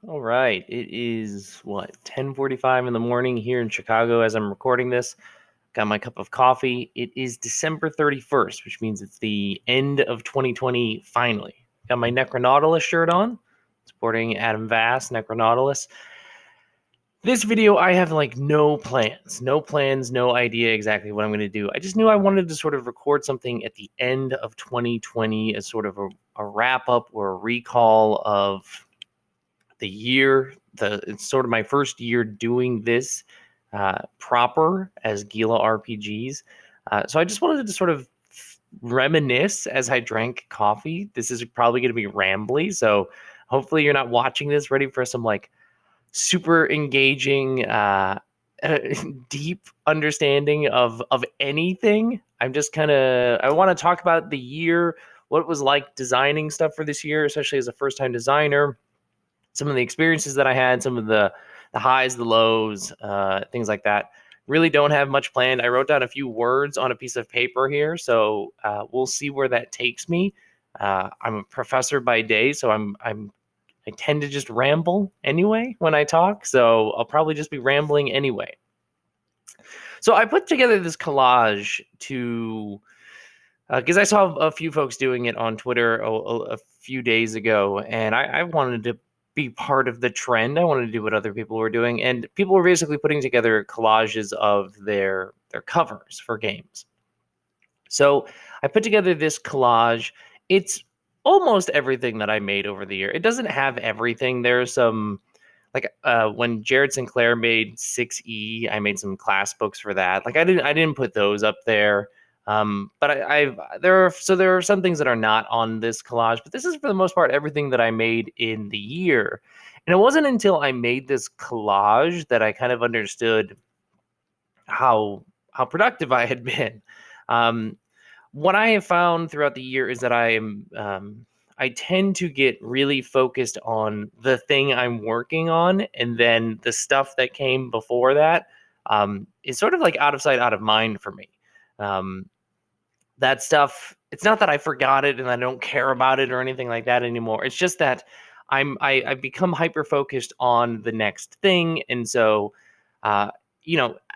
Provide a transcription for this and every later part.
All right. It is 10:45 in the morning here in Chicago as I'm recording this. Got my cup of coffee. It is December 31st, which means it's the end of 2020 finally. Got my Necronautilus shirt on, supporting Adam Vass, Necronautilus. This video, I have no plans, no idea exactly what I'm going to do. I just knew I wanted to sort of record something at the end of 2020 as sort of a wrap up or a recall of the year. It's sort of my first year doing this proper as Gila RPGs. So I just wanted to sort of reminisce as I drank coffee. This is probably going to be rambly, so hopefully you're not watching this ready for some super engaging, deep understanding of anything. I want to talk about the year, what it was like designing stuff for this year, especially as a first time designer, some of the experiences that I had, some of the highs, the lows, things like that. Really don't have much planned. I wrote down a few words on a piece of paper here, so we'll see where that takes me. I'm a professor by day, so I tend to just ramble anyway when I talk, so I'll probably just be rambling anyway. So I put together this collage to because I saw a few folks doing it on Twitter a few days ago, and I wanted to be part of the trend. I wanted to do what other people were doing, and people were basically putting together collages of their covers for games. So I put together this collage. It's almost everything that I made over the year. It doesn't have everything. There's some when Jared Sinclair made 6E, I made some class books for that. I didn't put those up there. But there are some things that are not on this collage, but this is for the most part everything that I made in the year. And it wasn't until I made this collage that I kind of understood how productive I had been. Um, what I have found throughout the year is that I tend to get really focused on the thing I'm working on, and then the stuff that came before that is sort of like out of sight, out of mind for me. Um, that stuff, it's not that I forgot it and I don't care about it or anything like that anymore. It's just that I've become hyper focused on the next thing, and so uh,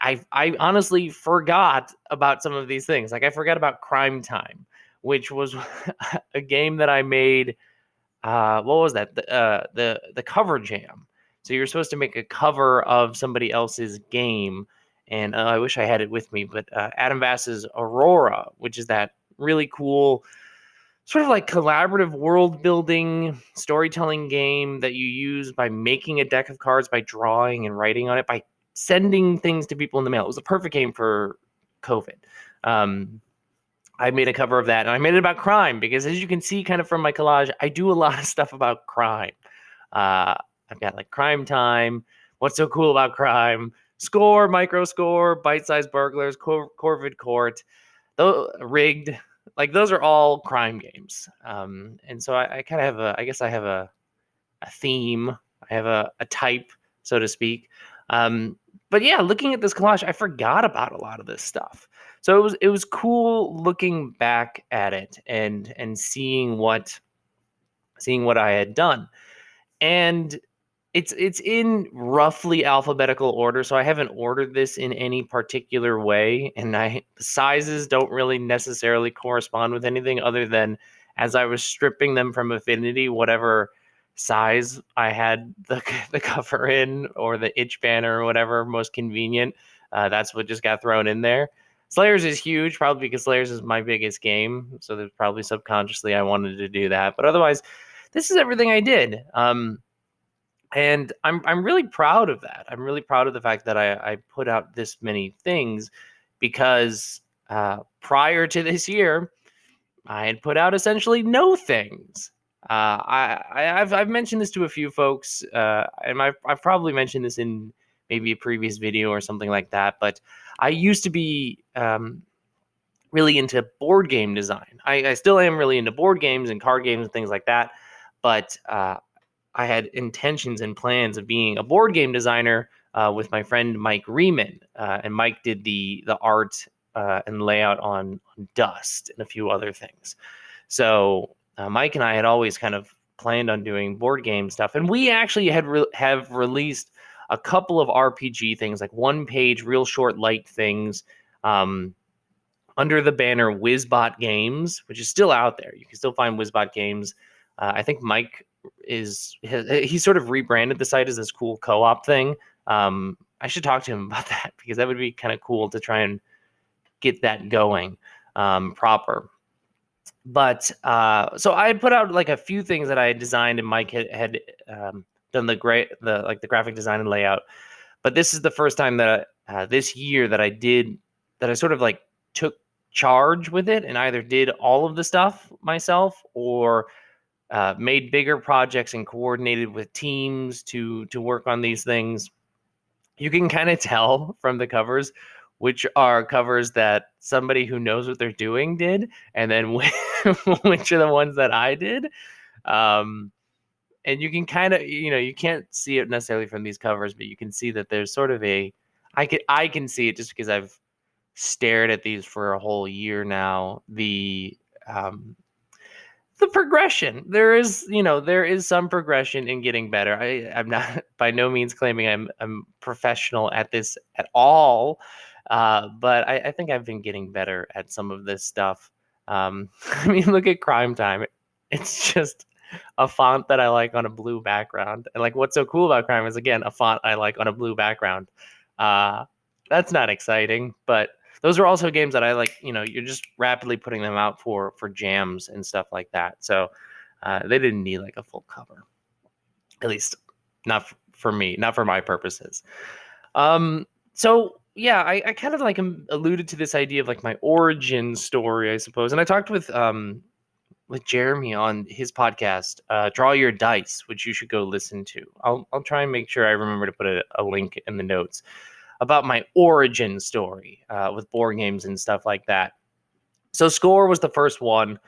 I honestly forgot about some of these things. Like I forgot about Crime Time, which was a game that I made. What was that? The cover jam. So you're supposed to make a cover of somebody else's game, and I wish I had it with me. But Adam Vass's Aurora, which is that really cool, sort of like collaborative world building storytelling game that you use by making a deck of cards, by drawing and writing on it, by sending things to people in the mail. It was the perfect game for COVID. Um, I made a cover of that, and I made it about crime because, as you can see, kind of from my collage, I do a lot of stuff about crime. Uh, I've got like Crime Time, What's So Cool About Crime, Score, Micro Score, Bite Size Burglars, Corvid Court, Rigged. Like those are all crime games, and so I kind of have I guess I have a theme. I have a type, so to speak. But yeah, looking at this collage, I forgot about a lot of this stuff. So it was cool looking back at it and seeing what I had done. And it's in roughly alphabetical order, so I haven't ordered this in any particular way, and the sizes don't really necessarily correspond with anything other than as I was stripping them from Affinity, whatever size I had the cover in, or the itch banner or whatever most convenient, that's what just got thrown in there. Slayers is huge, probably because Slayers is my biggest game, so there's probably subconsciously I wanted to do that, but otherwise, this is everything I did. And I'm really proud of that. I'm really proud of the fact that I put out this many things because prior to this year, I had put out essentially no things. I've mentioned this to a few folks, and I've probably mentioned this in maybe a previous video or something like that. But I used to be really into board game design. I still am really into board games and card games and things like that. But I had intentions and plans of being a board game designer with my friend Mike Riemann, and Mike did the art and layout on Dust and a few other things. So Mike and I had always kind of planned on doing board game stuff. And we actually have released a couple of RPG things, like one-page, real short, light things, under the banner Wizbot Games, which is still out there. You can still find Wizbot Games. I think Mike he sort of rebranded the site as this cool co-op thing. I should talk to him about that, because that would be kind of cool to try and get that going proper. But so I put out like a few things that I had designed, and Mike had done the graphic design and layout. But this is the first time that this year that I sort of like took charge with it, and either did all of the stuff myself, or made bigger projects and coordinated with teams to work on these things. You can kind of tell from the covers which are covers that somebody who knows what they're doing did, and then which are the ones that I did. And you can kind of, you can't see it necessarily from these covers, but you can see that there's sort of I can see it just because I've stared at these for a whole year now. The progression, there is some progression in getting better. I'm not by no means claiming I'm professional at this at all, but I think I've been getting better at some of this stuff. I mean, look at Crime Time. It's just a font that I like on a blue background, and like, what's so cool about Crime is, again, a font I like on a blue background. That's not exciting, but those are also games that I like. You're just rapidly putting them out for jams and stuff like that. So they didn't need like a full cover, at least not for me, not for my purposes. So yeah, I kind of like alluded to this idea of like my origin story, I suppose. And I talked with Jeremy on his podcast, Draw Your Dice, which you should go listen to. I'll try and make sure I remember to put a link in the notes about my origin story with board games and stuff like that. So Score was the first one.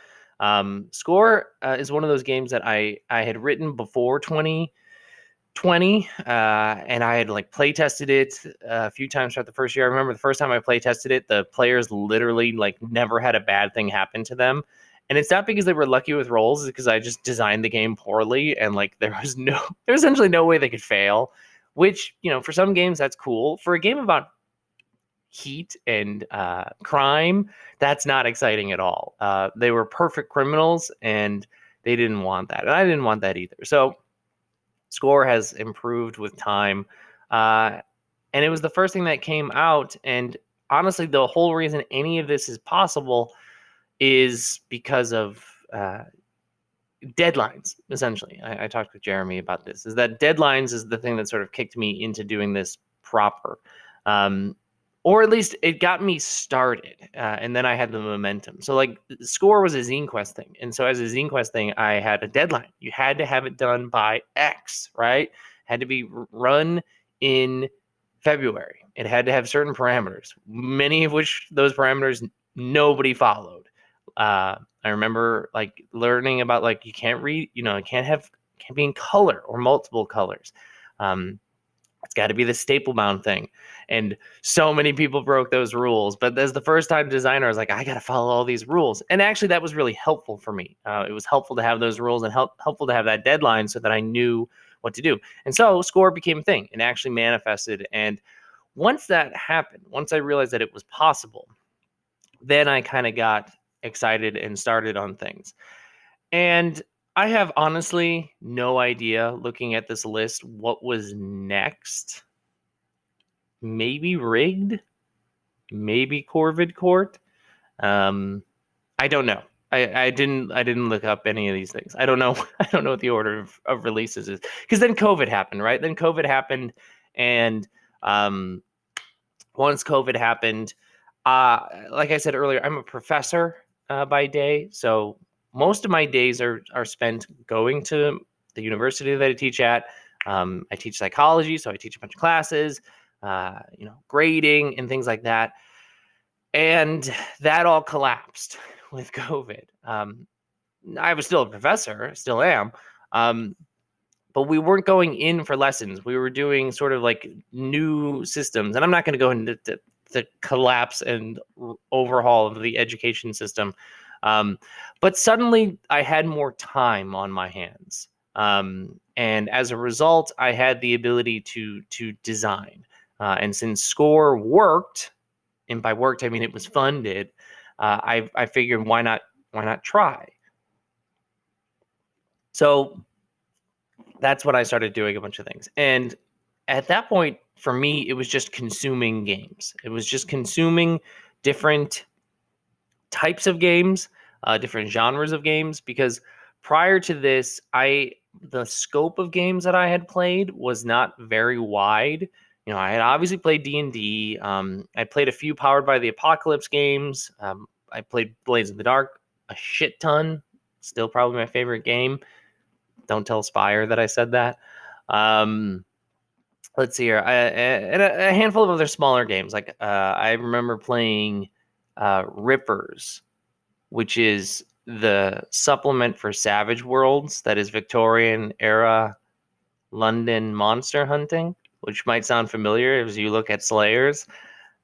Score is one of those games that I had written before 2020, and I had like play tested it a few times throughout the first year. I remember the first time I play tested it, the players literally like never had a bad thing happen to them. And it's not because they were lucky with rolls, it's because I just designed the game poorly, and like there was essentially no way they could fail. Which, for some games, that's cool. For a game about heat and crime, that's not exciting at all. They were perfect criminals, and they didn't want that. And I didn't want that either. So Score has improved with time. And it was the first thing that came out. And honestly, the whole reason any of this is possible is because of deadlines. Essentially, I talked with Jeremy about this, is that deadlines is the thing that sort of kicked me into doing this proper, or at least it got me started, and then I had the momentum. So like Score was a Zine Quest thing, and so as a Zine Quest thing, I had a deadline. You had to have it done by X, right? Had to be run in February. It had to have certain parameters, many of which those parameters nobody followed. I remember like learning about like you can't read, it can't be in color or multiple colors. It's got to be the staple bound thing. And so many people broke those rules. But as the first time designer, I was like, I got to follow all these rules. And actually, that was really helpful for me. It was helpful to have those rules and helpful to have that deadline so that I knew what to do. And so Score became a thing and actually manifested. And once that happened, once I realized that it was possible, then I kind of got excited and started on things. And I have honestly no idea, looking at this list, what was next. Maybe Rigged, maybe Corvid Court. I don't know. I didn't look up any of these things. I don't know. I don't know what the order of releases is, because then COVID happened, right? Then COVID happened, and once COVID happened, like I said earlier, I'm a professor by day, so most of my days are spent going to the university that I teach at. I teach psychology, so I teach a bunch of classes, grading and things like that. And that all collapsed with COVID. I was still a professor, still am, but we weren't going in for lessons. We were doing sort of like new systems, and I'm not going to go into the collapse and overhaul of the education system But suddenly I had more time on my hands. And as a result, I had the ability to design. And since Score worked, and by worked I mean it was funded, I figured why not try? So that's when I started doing a bunch of things. And at that point, for me, it was just consuming games. It was just consuming different types of games, different genres of games. Because prior to this, the scope of games that I had played was not very wide. I had obviously played D&D. I played a few Powered by the Apocalypse games. I played Blades in the Dark a shit ton. Still probably my favorite game. Don't tell Spire that I said that. Um, let's see here. And a handful of other smaller games. Like I remember playing Rippers, which is the supplement for Savage Worlds. That is Victorian era London monster hunting, which might sound familiar as you look at Slayers.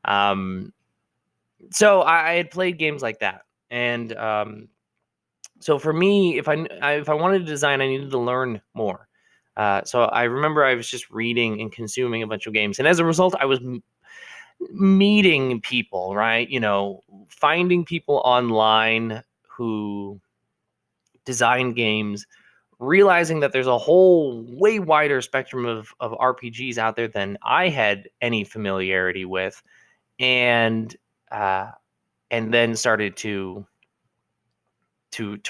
So I had played games like that, and so for me, if I wanted to design, I needed to learn more. So I remember I was just reading and consuming a bunch of games, and as a result, I was meeting people, right? Finding people online who design games, realizing that there's a whole way wider spectrum of RPGs out there than I had any familiarity with, and uh, and then started to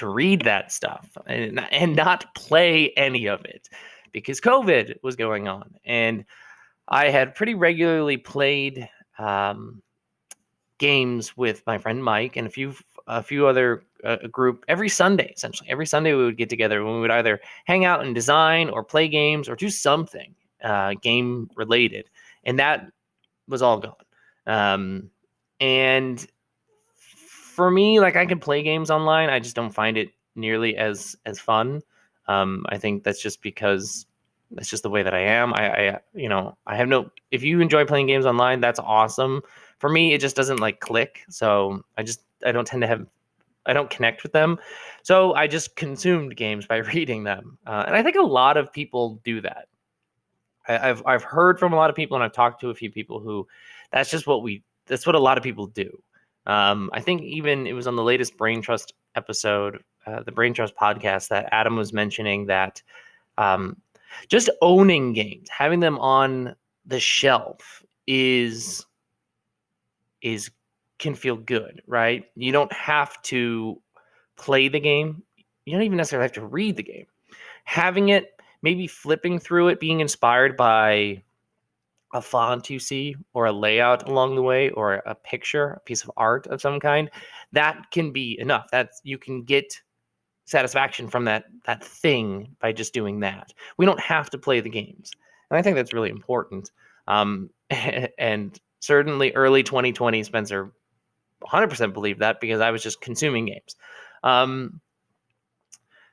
read that stuff and not play any of it because COVID was going on, and I had pretty regularly played games with my friend Mike and a few other group every Sunday. Essentially, every Sunday we would get together and we would either hang out and design or play games or do something game related, and that was all gone. And for me, like I can play games online, I just don't find it nearly as fun. I think that's just because that's just the way that I am. I have no. If you enjoy playing games online, that's awesome. For me, it just doesn't like click. So I don't tend to have I don't connect with them. So I just consumed games by reading them, and I think a lot of people do that. I've heard from a lot of people, and I've talked to a few people who that's what a lot of people do. I think even it was on the latest Brain Trust episode, the Brain Trust podcast, that Adam was mentioning that um, just owning games, having them on the shelf is can feel good, right? You don't have to play the game. You don't even necessarily have to read the game. Having it, maybe flipping through it, being inspired by a font you see or a layout along the way or a picture, a piece of art of some kind, that can be enough. That's you can get satisfaction from that thing by just doing that. We don't have to play the games. And I think that's really important. And certainly early 2020 Spencer 100% believed that because I was just consuming games.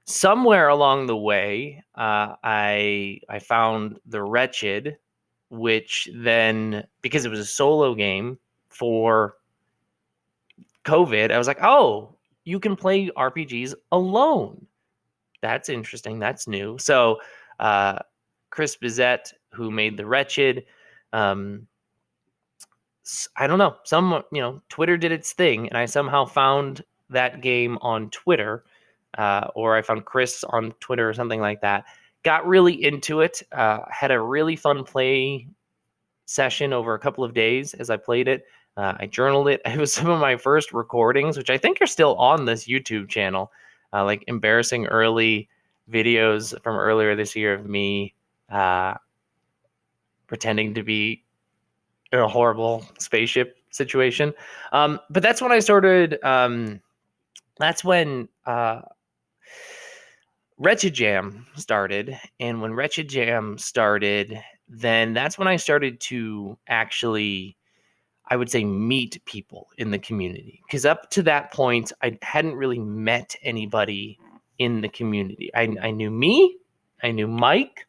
Somewhere along the way, I found The Wretched, which then, because it was a solo game for COVID, I was like, oh, you can play RPGs alone. That's interesting. That's new. So, Chris Bizet, who made The Wretched, um, I don't know, Twitter did its thing, and I somehow found that game on Twitter, or I found Chris on Twitter or something like that. Got really into it. Had a really fun play session over a couple of days as I played it. I journaled it. It was some of my first recordings, which I think are still on this YouTube channel, like embarrassing early videos from earlier this year of me pretending to be in a horrible spaceship situation. But that's when I started. That's when Wretched Jam started. And when Wretched Jam started, then that's when I started to actually, I would say, meet people in the community. Because up to that point, I hadn't really met anybody in the community. I knew me, I knew Mike.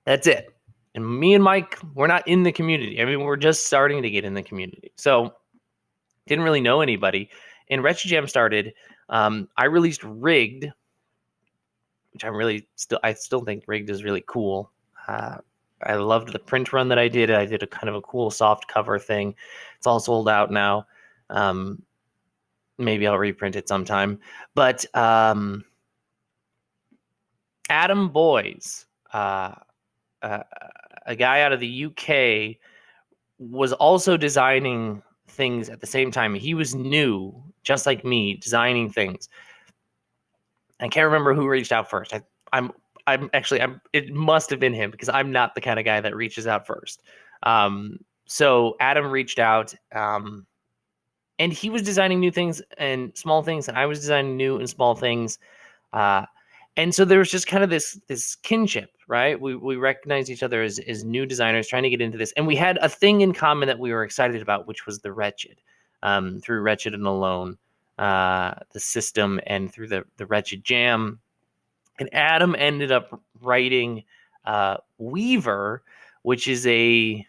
That's it. And me and Mike, we're not in the community. I mean, we're just starting to get in the community. So Didn't really know anybody. And Wretched Jam started. I released Rigged, which I still think Rigged is really cool. Uh, I loved the print run that I did. I did a kind of a cool soft cover thing. It's all sold out now. Maybe I'll reprint it sometime. But Adam Boys, uh, a guy out of the UK, was also designing things at the same time. He was new, just like me, designing things. I can't remember who reached out first. It must have been him because I'm not the kind of guy that reaches out first. So Adam reached out, and he was designing new things and small things, and I was designing new and small things. Uh, and so there was just kind of this kinship, right? We recognized each other as new designers trying to get into this, and we had a thing in common that we were excited about, which was the Wretched. Through Wretched and Alone, the system, and through the Wretched Jam. And Adam ended up writing Weaver, which is a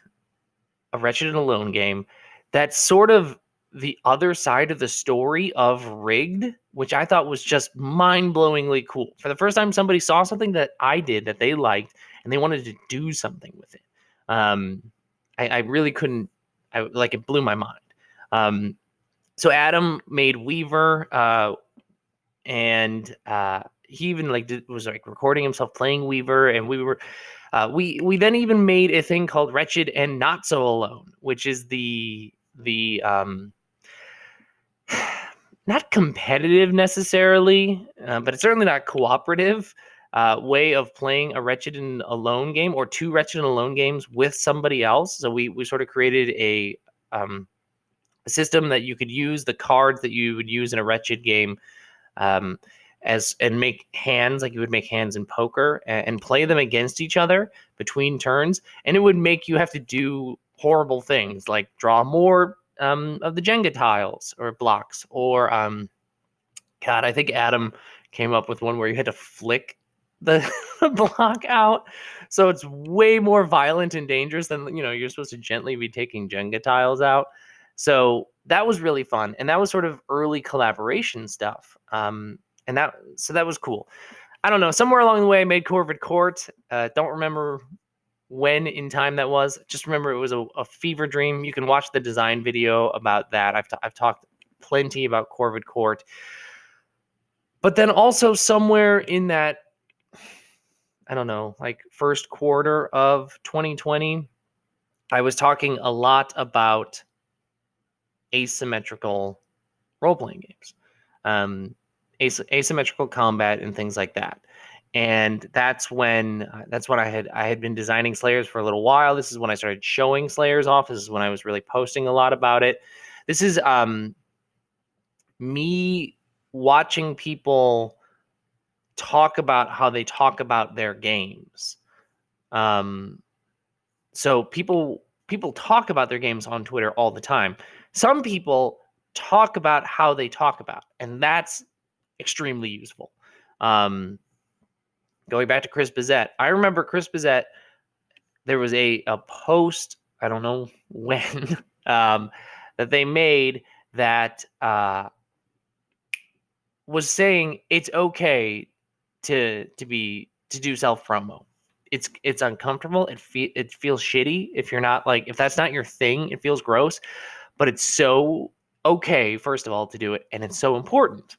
Wretched and Alone game that's sort of the other side of the story of Rigged, which I thought was just mind-blowingly cool. For the first time, somebody saw something that I did that they liked, and they wanted to do something with it. I really couldn't. It blew my mind. So Adam made Weaver, and he even was recording himself playing Weaver, and we then even made a thing called Wretched and Not So Alone, which is the not competitive necessarily, but it's certainly not cooperative way of playing a Wretched and Alone game, or two Wretched and Alone games with somebody else. So we sort of created a system that you could use the cards that you would use in a Wretched game, and make hands like you would make hands in poker, and play them against each other between turns, and it would make you have to do horrible things like draw more of the Jenga tiles or blocks, or God, I think Adam came up with one where you had to flick the block out, so it's way more violent and dangerous than you're supposed to gently be taking Jenga tiles out. So that was really fun, and that was sort of early collaboration stuff. And that was cool. I don't know. Somewhere along the way, I made Corvid Court. Don't remember when in time that was. Just remember it was a fever dream. You can watch the design video about that. I've talked plenty about Corvid Court. But then also somewhere in that, I don't know, first quarter of 2020, I was talking a lot about asymmetrical role-playing games. Asymmetrical combat and things like that. And that's when I had been designing Slayers for a little while. This is when I started showing Slayers off. This is when I was really posting a lot about it. This is me watching people talk about how they talk about their games. So people talk about their games on Twitter all the time. Some people talk about how they talk about, and that's extremely useful. Going back to Chris Bizet, I remember Chris Bizet, there was a post, I don't know when, that they made that was saying it's okay to do self promo. It's uncomfortable. It feels shitty if you're not if that's not your thing. It feels gross, but it's so okay, first of all, to do it, and it's so important.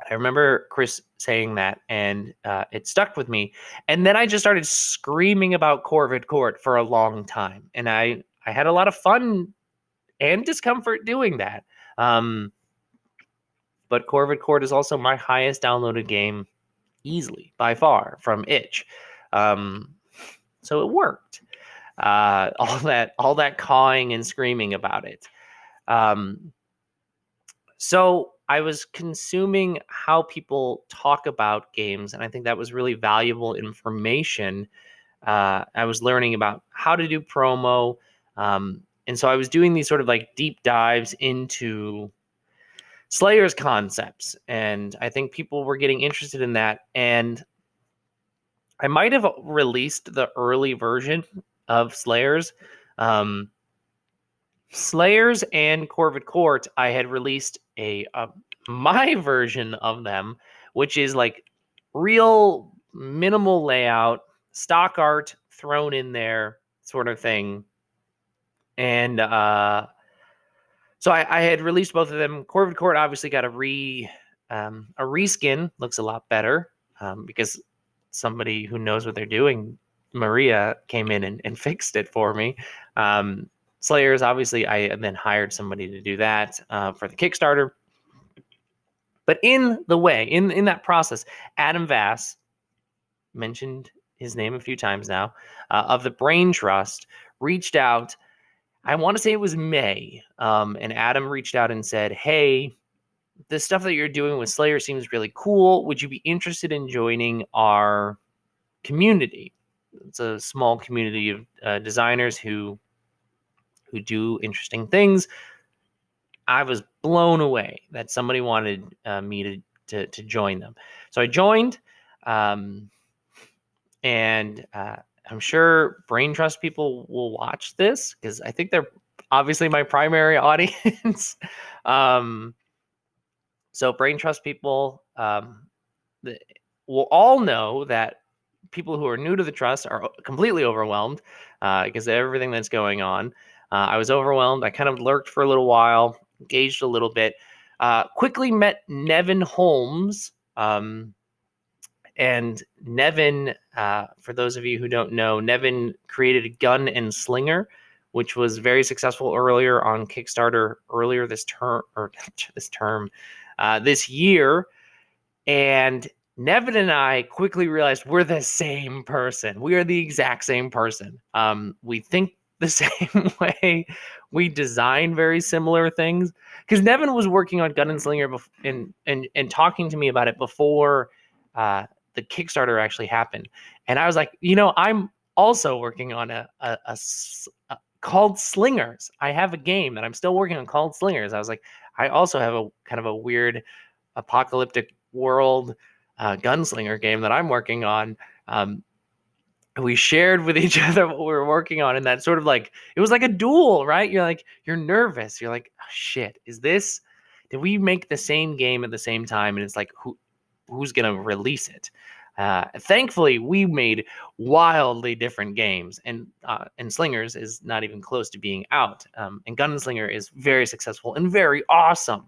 I remember Chris saying that, and it stuck with me. And then I just started screaming about Corvid Court for a long time, and I had a lot of fun and discomfort doing that. But Corvid Court is also my highest downloaded game, easily by far, from itch. So it worked. All that cawing and screaming about it. So I was consuming how people talk about games, and I think that was really valuable information. I was learning about how to do promo, and so I was doing these sort of deep dives into Slayer's concepts, and I think people were getting interested in that. And I might have released the early version of Slayers, Slayers and Corvid Court, I had released my version of them, which is like real minimal layout, stock art thrown in there, sort of thing. And so I had released both of them. Corvid Court obviously got a reskin, looks a lot better because somebody who knows what they're doing, Maria, came in and fixed it for me. Slayers, obviously, I then hired somebody to do that for the Kickstarter. But in that process, Adam Vass, mentioned his name a few times now, of the Brain Trust, reached out. I want to say it was May, and Adam reached out and said, hey, the stuff that you're doing with Slayer seems really cool. Would you be interested in joining our community? It's a small community of designers who do interesting things. I was blown away that somebody wanted me to join them. So I joined, and I'm sure Brain Trust people will watch this because I think they're obviously my primary audience. So Brain Trust people will all know that people who are new to the trust are completely overwhelmed because of everything that's going on. I was overwhelmed. I kind of lurked for a little while, engaged a little bit, quickly met Nevin Holmes. And Nevin, for those of you who don't know, Nevin created Gun and Slinger, which was very successful earlier on Kickstarter earlier this year. And Nevin and I quickly realized we're the same person. We are the exact same person. We think the same way. We design very similar things. Because Nevin was working on Gun and Slinger and talking to me about it before the Kickstarter actually happened. And I was like, I'm also working on a called Slingers. I have a game that I'm still working on called Slingers. I was like, I also have a kind of a weird apocalyptic world gunslinger game that I'm working on. We shared with each other what we were working on, and that sort of like it was like a duel, right? You're nervous. You're like, oh, shit, did we make the same game at the same time? And it's like, who's gonna release it? Thankfully, we made wildly different games, and Slingers is not even close to being out. And Gunslinger is very successful and very awesome.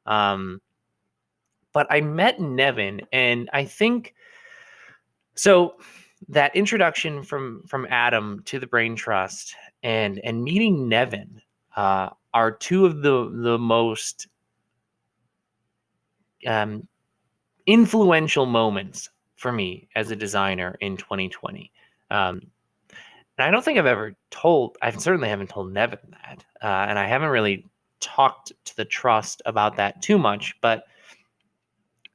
But I met Nevin, and I think so. That introduction from Adam to the Brain Trust and meeting Nevin are two of the most influential moments for me as a designer in 2020. And I don't think I certainly haven't told Nevin that, and I haven't really talked to the trust about that too much, but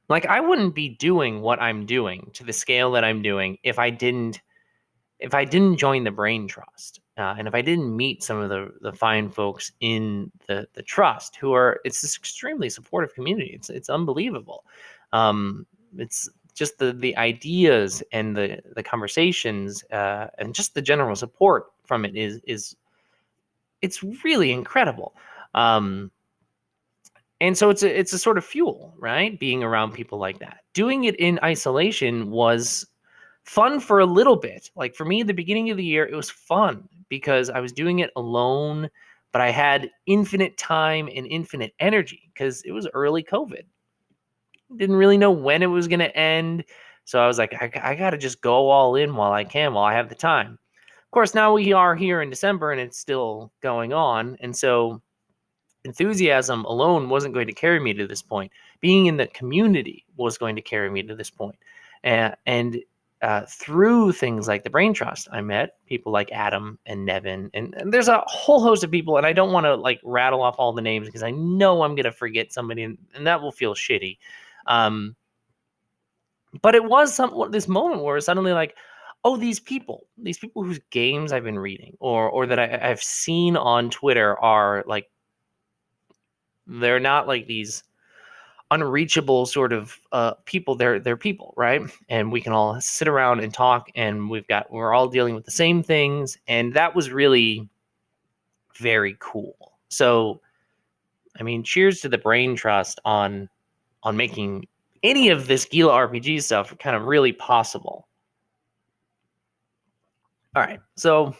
like I wouldn't be doing what I'm doing to the scale that I'm doing if I didn't join the Brain Trust, and if I didn't meet some of the fine folks in the trust it's this extremely supportive community. It's unbelievable. It's just the ideas and the conversations and just the general support from it is it's really incredible. And so it's a sort of fuel, right? Being around people like that. Doing it in isolation was fun for a little bit. Like for me, at the beginning of the year, it was fun because I was doing it alone, but I had infinite time and infinite energy because it was early COVID. Didn't really know when it was going to end. So I was like, I got to just go all in while I can, while I have the time. Of course, now we are here in December and it's still going on. And so enthusiasm alone wasn't going to carry me to this point. Being in the community was going to carry me to this point. And through things like the Brain Trust, I met people like Adam and Nevin, and there's a whole host of people, and I don't want to like rattle off all the names because I know I'm going to forget somebody, and that will feel shitty. But it was this moment where it's suddenly like, oh, these people whose games I've been reading or that I've seen on Twitter are like, they're not like these unreachable sort of people. They're people, right? And we can all sit around and talk, and we're all dealing with the same things, and that was really very cool. So, I mean, cheers to the brain trust on making any of this Gila RPG stuff kind of really possible. All right, so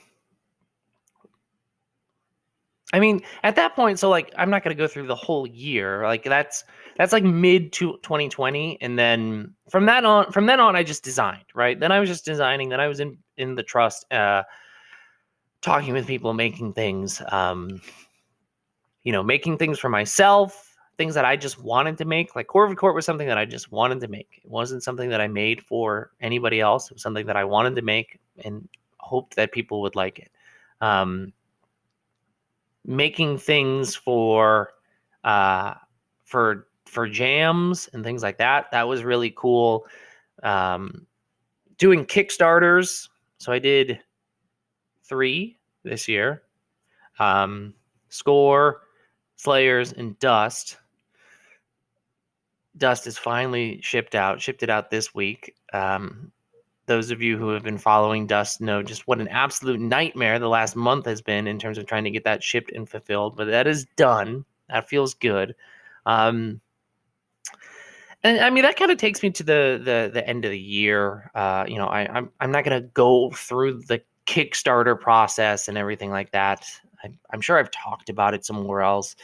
I mean, at that point, so like I'm not gonna go through the whole year. Like that's like mid to 2020, and then from then on, I just designed. Right, then I was just designing. Then I was in the trust, talking with people, making things. Making things for myself, things that I just wanted to make. Like Corvid Court was something that I just wanted to make. It wasn't something that I made for anybody else. It was something that I wanted to make and hoped that people would like it. Making things uh, for jams and things like that. That was really cool. Doing Kickstarters. So I did 3 this year. Score, Slayers, and Dust. Dust is finally shipped it out this week. Those of you who have been following Dust know just what an absolute nightmare the last month has been in terms of trying to get that shipped and fulfilled, but that is done. That feels good. And I mean, that kind of takes me to the end of the year. I'm not going to go through the Kickstarter process and everything like that. I'm sure I've talked about it somewhere else.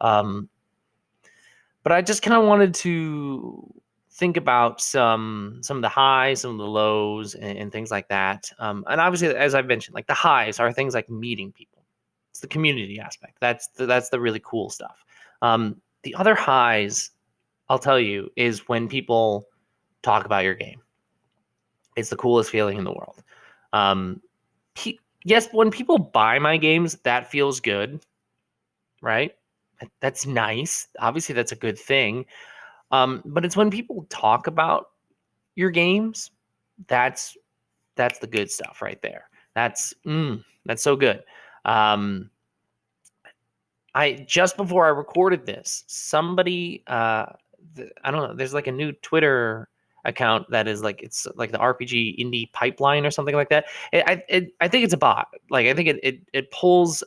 But I just kind of wanted to think about some of the highs, some of the lows, and things like that. And obviously, as I've mentioned, like the highs are things like meeting people. It's the community aspect. That's the really cool stuff. The other highs, I'll tell you, is when people talk about your game. It's the coolest feeling in the world. Yes, when people buy my games, that feels good, right? That's nice. Obviously, that's a good thing. But it's when people talk about your games, that's the good stuff right there. That's so good. I just before I recorded this, somebody I don't know, there's like a new Twitter account that is like it's like the RPG indie pipeline or something like that. I think it's a bot. Like I think it pulls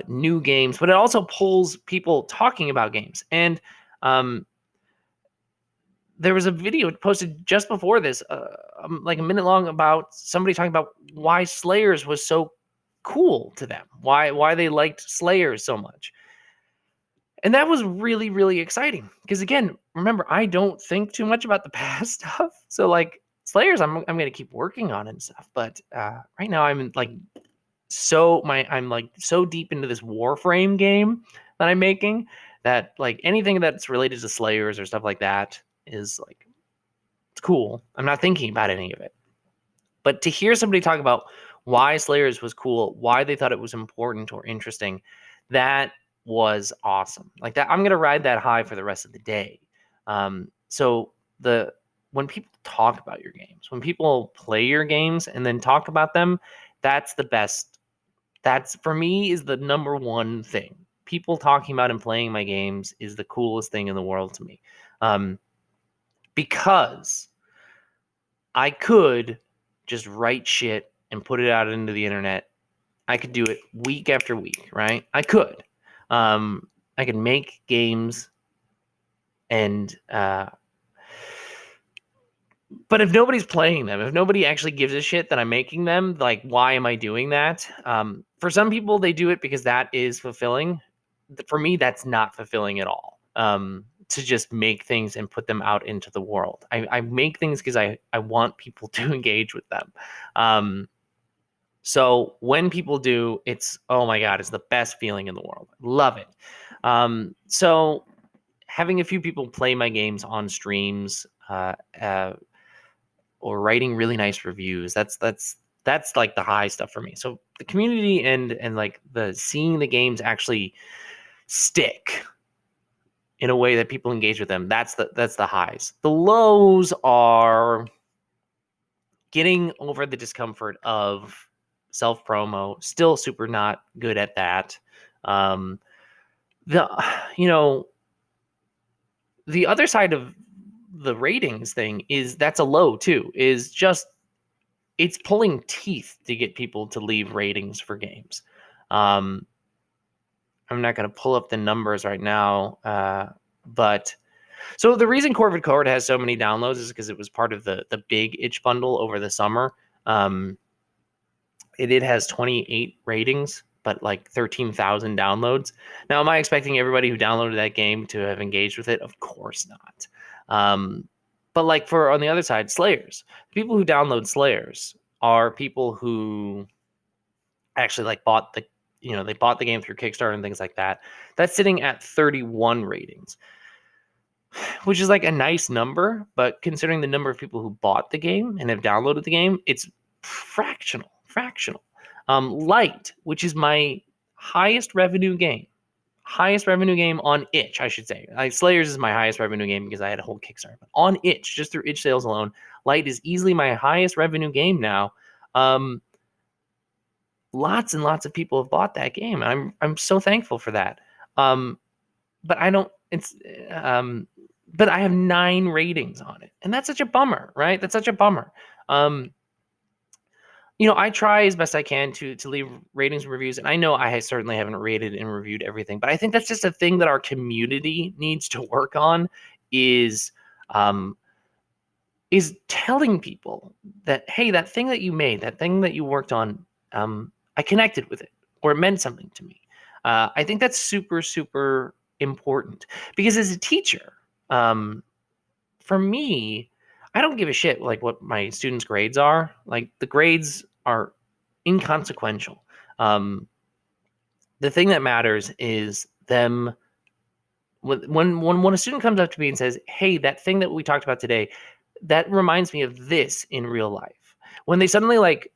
new games, but it also pulls people talking about games. And there was a video posted just before this, like a minute long, about somebody talking about why Slayers was so cool to them, why they liked Slayers so much. And that was really, really exciting because, again, remember, I don't think too much about the past stuff. So, like, Slayers, I'm going to keep working on and stuff. But right now, I'm like I'm like so deep into this Warframe game that I'm making that like anything that's related to Slayers or stuff like that is like it's cool. I'm not thinking about any of it. But to hear somebody talk about why Slayers was cool, why they thought it was important or interesting, that was awesome. Like that, I'm gonna ride that high for the rest of the day. So when people talk about your games, when people play your games and then talk about them, that's the best. That's for me is the number one thing. People talking about and playing my games is the coolest thing in the world to me. Because I could just write shit and put it out into the internet. I could do it week after week, right? I could. I could make games and but if nobody's playing them, if nobody actually gives a shit that I'm making them, like why am I doing that? For some people they do it because that is fulfilling. For me, that's not fulfilling at all. To just make things and put them out into the world. I make things because I want people to engage with them. So when people do, it's, oh my God, it's the best feeling in the world. Love it. So having a few people play my games on streams, or writing really nice reviews, that's like the high stuff for me. So the community and like the seeing the games actually stick in a way that people engage with them, that's the highs. The lows are getting over the discomfort of self promo. Still super not good at that. The you know the other side of the ratings thing is that's a low too. Is just it's pulling teeth to get people to leave ratings for games. I'm not going to pull up the numbers right now, but so the reason Corvid Code has so many downloads is because it was part of the big itch bundle over the summer. It has 28 ratings, but like 13,000 downloads. Now, am I expecting everybody who downloaded that game to have engaged with it? Of course not. But like for on the other side, Slayers, people who download Slayers are people who actually like bought the, they bought the game through Kickstarter and things like that. That's sitting at 31 ratings, which is like a nice number, but considering the number of people who bought the game and have downloaded the game, it's fractional. Light, which is my highest revenue game on itch, I should say. Slayers is my highest revenue game because I had a whole Kickstarter. But on itch, just through itch sales alone, Light is easily my highest revenue game now. Lots and lots of people have bought that game. I'm so thankful for that. But I don't. But I have 9 ratings on it, and that's such a bummer, right? That's such a bummer. I try as best I can to leave ratings and reviews, and I know I certainly haven't rated and reviewed everything, but I think that's just a thing that our community needs to work on is telling people that, hey, that thing that you made, that thing that you worked on, I connected with it, or it meant something to me. I think that's super, super important because as a teacher, for me, I don't give a shit like what my students' grades are. Like the grades are inconsequential. The thing that matters is them. When a student comes up to me and says, "Hey, that thing that we talked about today, that reminds me of this in real life." When they suddenly like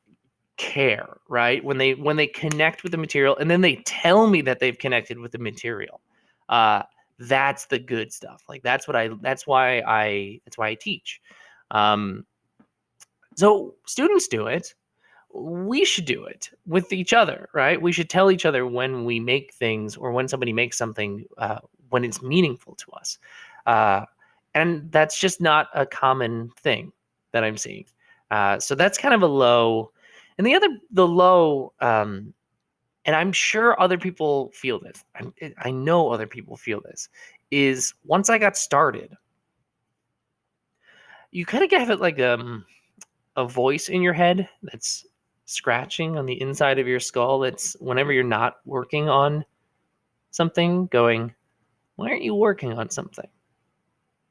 care, right? When they connect with the material and then they tell me that they've connected with the material, that's the good stuff. Like that's why I teach. So students do it. We should do it with each other, right? We should tell each other when we make things or when somebody makes something when it's meaningful to us. And that's just not a common thing that I'm seeing. So that's kind of a low. And the low, and I'm sure other people feel this. I know other people feel this, is once I got started, you kind of have it like a voice in your head that's scratching on the inside of your skull. That's whenever you're not working on something, going, why aren't you working on something?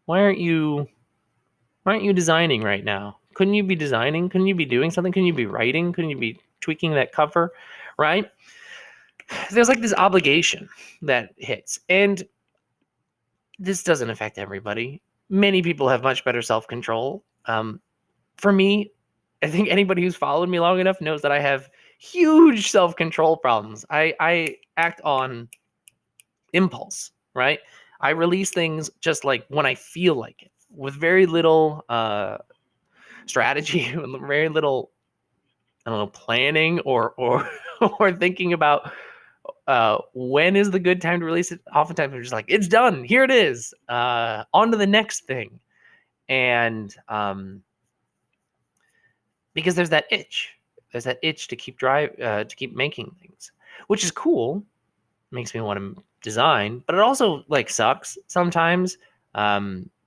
Why aren't you designing right now? Couldn't you be designing? Couldn't you be doing something? Couldn't you be writing? Couldn't you be tweaking that cover? Right? There's like this obligation that hits. And this doesn't affect everybody. Many people have much better self-control. For me, I think anybody who's followed me long enough knows that I have huge self-control problems. I act on impulse, right? I release things just like when I feel like it, with very little strategy, very little, I don't know, planning or or thinking about when is the good time to release it. Oftentimes I'm just like, it's done, here it is, on to the next thing. And because there's that itch to keep making things, which is cool, makes me want to design, but it also like sucks sometimes,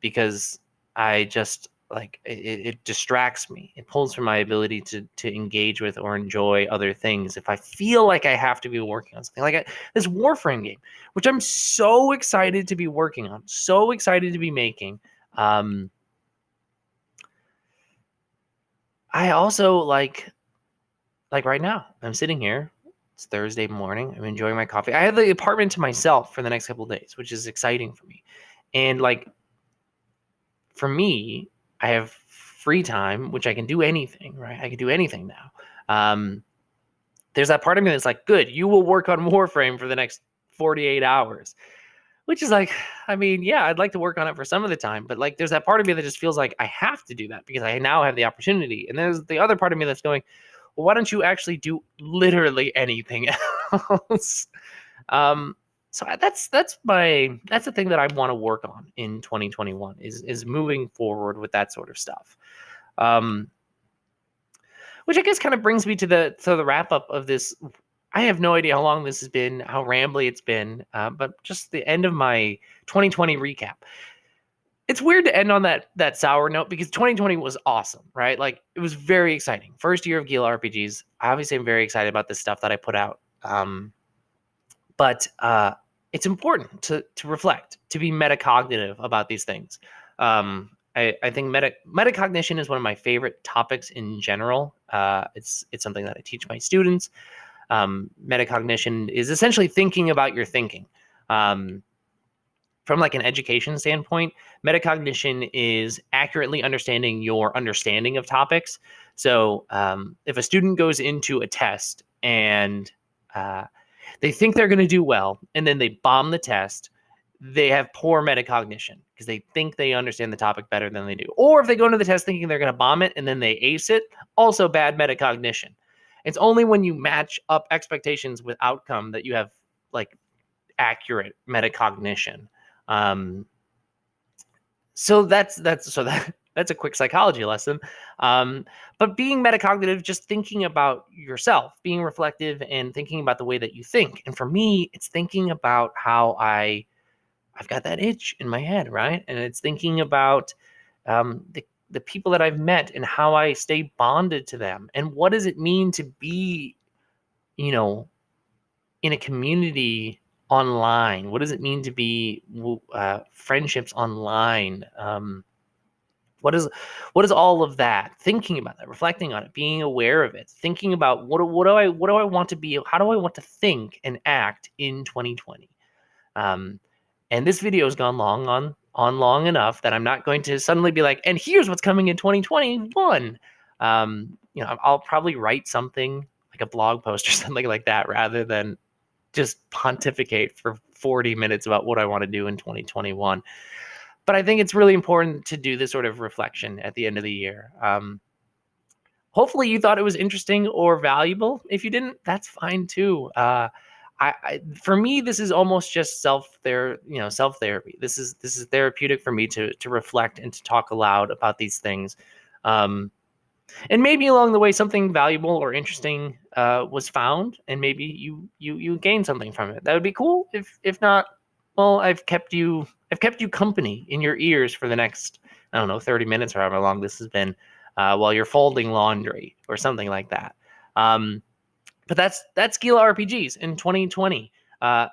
because I just like it distracts me. It pulls from my ability to engage with or enjoy other things if I feel like I have to be working on something like this Warframe game, which I'm so excited to be working on, so excited to be making. I also like right now I'm sitting here. It's Thursday morning. I'm enjoying my coffee. I have the apartment to myself for the next couple of days, which is exciting for me. And like for me, I have free time, which I can do anything, right? I can do anything now. There's that part of me that's like, good, you will work on Warframe for the next 48 hours, which is like, I mean, yeah, I'd like to work on it for some of the time, but like there's that part of me that just feels like I have to do that because I now have the opportunity. And there's the other part of me that's going, well, why don't you actually do literally anything else? So that's the thing that I want to work on in 2021 is moving forward with that sort of stuff. Which I guess kind of brings me to the wrap up of this I have no idea how long this has been, how rambly it's been, but just the end of my 2020 recap. It's weird to end on that sour note because 2020 was awesome, right? Like it was very exciting. First year of Gila RPGs. Obviously, I'm very excited about the stuff that I put out. But it's important to reflect, to be metacognitive about these things. I think metacognition is one of my favorite topics in general. It's something that I teach my students. Metacognition is essentially thinking about your thinking. From like an education standpoint, metacognition is accurately understanding your understanding of topics. So if a student goes into a test and they think they're going to do well, and then they bomb the test, they have poor metacognition because they think they understand the topic better than they do. Or if they go into the test thinking they're going to bomb it and then they ace it, also bad metacognition. It's only when you match up expectations with outcome that you have like accurate metacognition. Um, so that's a quick psychology lesson. But being metacognitive, just thinking about yourself, being reflective and thinking about the way that you think. And for me, it's thinking about how I've got that itch in my head, right? And it's thinking about the people that I've met and how I stay bonded to them. And what does it mean to be, you know, in a community online? What does it mean to be friendships online? What is all of that? Thinking about that, reflecting on it, being aware of it, thinking about what do I want to be? How do I want to think and act in 2020? And this video has gone long enough that I'm not going to suddenly be like, and here's what's coming in 2021. I'll probably write something like a blog post or something like that rather than just pontificate for 40 minutes about what I want to do in 2021. But I think it's really important to do this sort of reflection at the end of the year. Hopefully you thought it was interesting or valuable. If you didn't, that's fine too. For me, this is almost just self therapy. This is therapeutic for me to reflect and to talk aloud about these things. And maybe along the way, something valuable or interesting was found, and maybe you gained something from it. That would be cool. If not, well, I've kept you company in your ears for the next, I don't know, 30 minutes or however long this has been, while you're folding laundry or something like that. But that's Gila RPGs in 2020.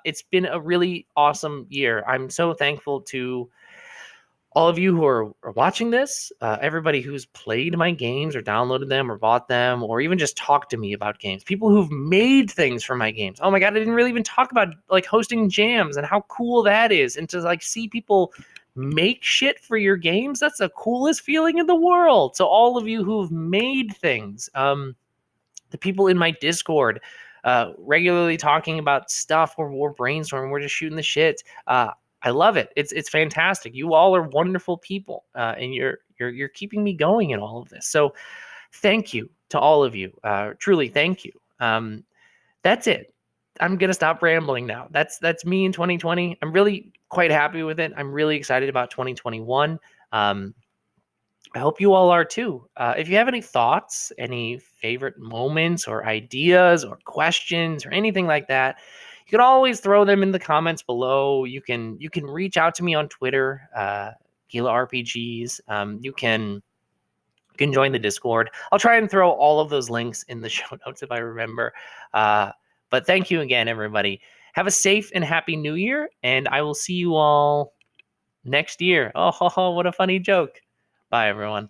It's been a really awesome year. I'm so thankful to all of you who are watching this, everybody who's played my games or downloaded them or bought them or even just talked to me about games, people who've made things for my games. Oh my God, I didn't really even talk about like hosting jams and how cool that is. And to like see people make shit for your games, that's the coolest feeling in the world. So all of you who've made things, the people in my Discord, regularly talking about stuff or we're brainstorming, we're just shooting the shit. I love it. It's fantastic. You all are wonderful people, and you're keeping me going in all of this. So thank you to all of you. Truly, thank you. That's it. I'm gonna stop rambling now. That's me in 2020. I'm really quite happy with it. I'm really excited about 2021. I hope you all are too. If you have any thoughts, any favorite moments or ideas or questions or anything like that, you can always throw them in the comments below. You can reach out to me on Twitter, Gila RPGs. You can join the Discord. I'll try and throw all of those links in the show notes if I remember. But thank you again, everybody. Have a safe and happy New Year, and I will see you all next year. Oh, what a funny joke. Bye, everyone.